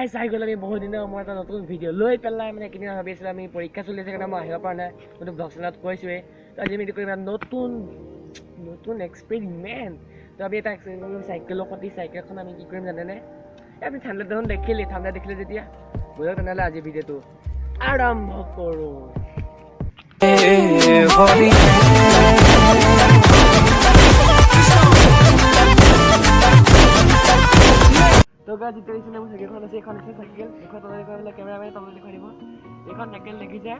গাইছ আহি গ'ল আমি বহুত দিনৰ মই এটা নতুন ভিডিঅ' লৈ পেলাই মানে কিনি ভাবি আছিলোঁ আমি পৰীক্ষা চলি আছে কাৰণে মই আহিব পৰা নাই মইতো ব্লগ চেনেলত কৈছোঁৱেই তো আজি আমি কৰিম নতুন এক্সপেৰিমেণ্ট তো আমি এটা এক্সপেৰিমেণ্ট চাইকেলৰ সৈতে চাইকেলখন আমি কি কৰিম জানেনে আপুনি ঠাণ্ডা দেখোন দেখিলে যেতিয়া ব'লক তেনেহ'লে আজি ভিডিঅ'টো আৰম্ভ কৰোঁ তো গাইজ যিটো দেখিছিলে মোৰ চাইকেলখন আছে এইখন আছে চাইকেল এইখন তললৈ কৰিবলৈ কেমেৰামেনে তললৈ দেখুৱাই দিব এইখন চাইকেল দেখিছে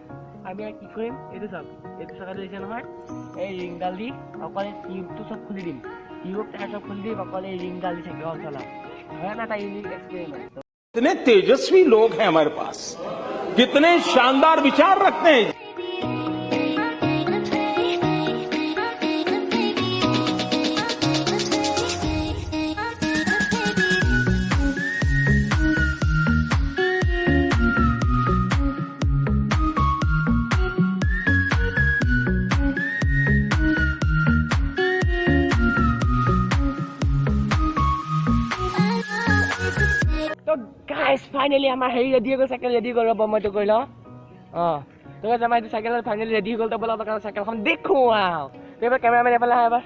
আমি আৰু কি কৰিম এইটো চাওক এইটো চকাটো দেখিছে নহয় এই ৰিংডাল দি অকল টিউবটো চব খুলি দিম টিউব টায়াৰ চব খুলি দিম অকল এই ৰিংডাল দি চাইকেলখন চলাম হয় না এটা ইউনিক এক্সপেৰিমেণ্ট कितने तेजस्वी लोग हैं हमारे पास कितने शानदार विचार रखते हैं গাইজ ফাইনেলি আমাৰ হেৰি ৰেডি হৈ গ'ল চাইকেল ৰেডি হৈ গ'ল ৰ'ব মইতো কৰি লওঁ অঁ তো গাইজ আমাৰ এইটো চাইকেল ফাইনেলি ৰেডি হৈ গ'ল তো বোলা কাৰণ চাইকেলখন দেখুৱাওঁ এইবাৰ কেমেৰামেন এফালে আহে এবাৰ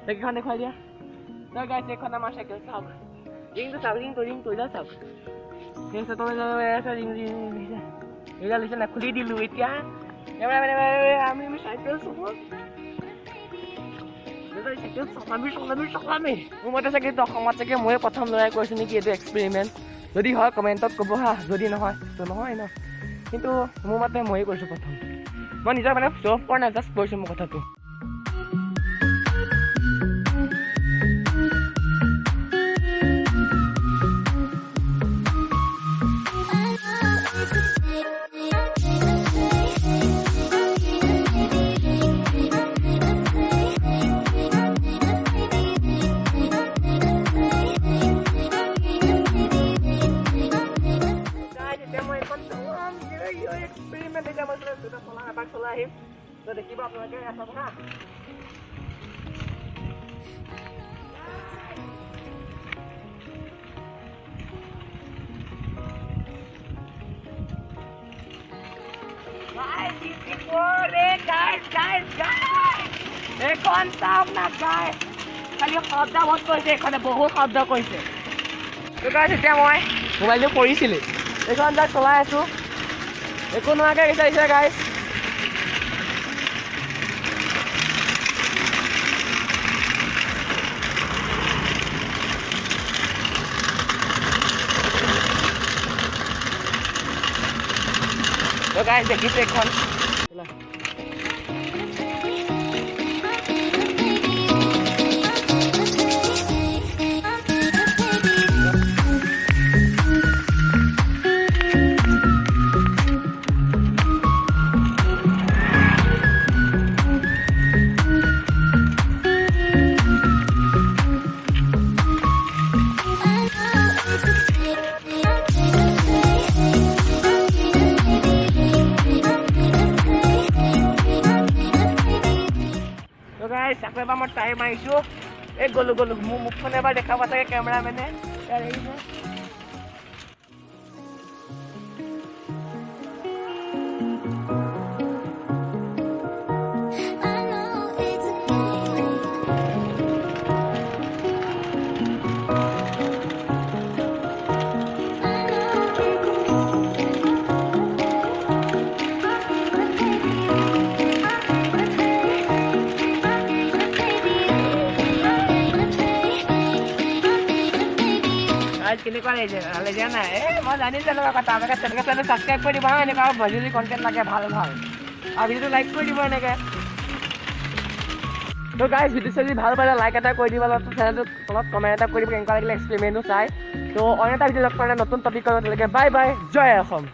চাইকেলখন দেখুৱাই দিয়া তো গাইজ এইখন আমাৰ চাইকেল চাওক ৰিংটো চাওক ৰিংটো এতিয়া চাওক ঠিক আছে তই ৰিংডাল দিছে নাই খুলি দিলোঁ এতিয়া কেমেৰামেন আমি চাইকেল চলামি মোৰ মতে চাগে এইটো অসমত চাগে ময়ে প্ৰথম ল'ৰাই কৰিছোঁ নেকি এইটো এক্সপেৰিমেণ্ট যদি হয় কমেণ্টত ক'ব হা যদি নহয় তো নহয় ন কিন্তু মোৰ মতে ময়ে কৰিছোঁ প্ৰথম মই নিজৰ মানে শ্ব' অফ কৰা নাই জাষ্ট কৈছোঁ মোৰ কথাটো এক্সপেৰিমেণ্ট এতিয়া মই এবাৰ চলাই আহিম তো দেখিব আপোনালোকে চাওক হা এইখন চাওক না গাইজ খালি শব্দ বহুত কৰিছে এইখনে বহুত শব্দ কৰিছে তো গাইজ এতিয়া মই মোবাইলটো কৰিছিলোঁ এইখন যাক চলাই আছোঁ একো নোহোৱাকৈ বিচাৰিছে গাইজ তো গাইজ দেখিছে এইখন চাকৰি এবাৰ মই ট্ৰাই মাৰিছোঁ এই গ'লো মোৰ মুখখন এবাৰ দেখাব চাগে কেমেৰামেনে কেনেকুৱা লাগিছে নাই মই জানিছোঁ এনেকুৱা কথা আপোনালোকে তেনেকৈ চেনেল ছাবস্ক্ৰাইব কৰি দিব এনেকুৱা ভজুলি কণ্টেণ্ট লাগে ভাল আৰু ভিডিঅ'টো লাইক কৰি দিব এনেকৈ তো গাইজ ভিডিঅ' যদি ভাল পালে লাইক এটা কৰি দিব চেনেলটো তলত কমেণ্ট এটা কৰি দিব কেনেকুৱা লাগিলে এক্সপেৰিমেণ্টটো চাই তো অন্য এটা ভিডিঅ' লগ পালে নতুন টপিক কৰিব তেনেকৈ বাই বাই জয় অসম।